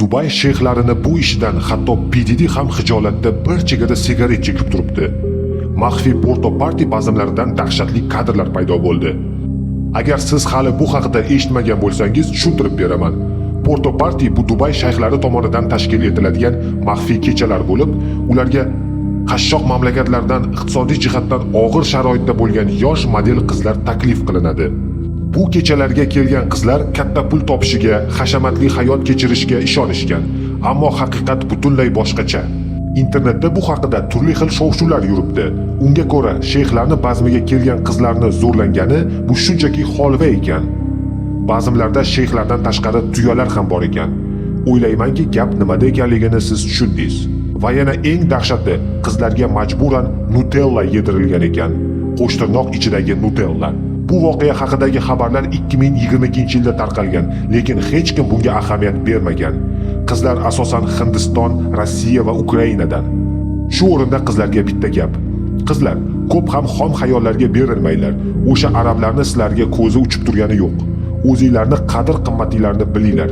Dubay sheyxlarini bu ishidan hatto PDD ham xijolatda bir chegada sigaret chekib turibdi. Maxfiy Porto Party bazmlaridan dahshatli kadrlar paydo bo'ldi. Agar siz hali bu haqida eshitmagan bo'lsangiz, tushuntirib beraman. Porto Party bu Dubay shayxlari tomonidan tashkil etiladigan maxfiy kechalar bo'lib, ularga qashshoq mamlakatlardan iqtisodiy jihatdan og'ir sharoitda bo'lgan yosh model qizlar taklif qilinadi. Bu kechalarga kelgan qizlar katta pul topishiga, hashamatli hayot kechirishga ishonishgan, ammo haqiqat butunlay boshqacha. Internetda bu haqida turli xil shov-shuvlar yuribdi. Unga ko'ra, sheyxlarning bazmiga kelgan qizlarni zo'rlangani bu shunchaki holva ekan. Bazmlarda sheyxlardan tashqari tuyalar ham bor ekan. O'ylaymanki, gap nimada ekanligini siz tushundingiz. Va yana eng dahshati, qizlarga majburan Nutella yedirilgan ekan. Qo'shtirnoq ichidagi Nutella. Bu voqea haqidagi xabarlar 2022-yilda tarqalgan, lekin hech kim bunga ahamiyat bermagan. Qizlar asosan Hindiston, Rossiya va Ukrainadan. Shu o'rinda qizlarga bitta gap. Qizlar, ko'p ham xom xayollarga berilmanglar. O'sha arablarni sizlarga ko'zi uchib turgani yo'q. O'zingizlarni qadr-qimmatinglarni bilinglar.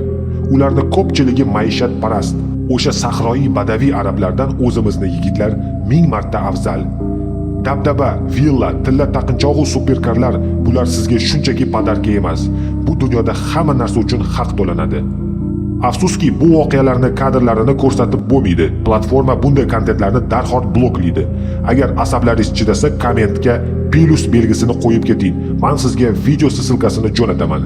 Ularning ko'pchiligi maishatparast. O'sha sahroiy badaviy arablardan o'zimizni yigitlar 1000 marta afzal. Dabdaba, villa, tilla taqinchog'u superkarlar bular sizga shunchaki podarka emas. Bu dunyoda hamma narsa uchun haq to'lanadi. Afsuski, bu voqealarni kadrlarini ko'rsatib bo'lmaydi. Platforma bunday kontentlarni darhol bloklaydi. Agar asablaringiz chidasa, kommentga plus belgisini qo'yib keting. Men sizga video silkasini jo'nataman.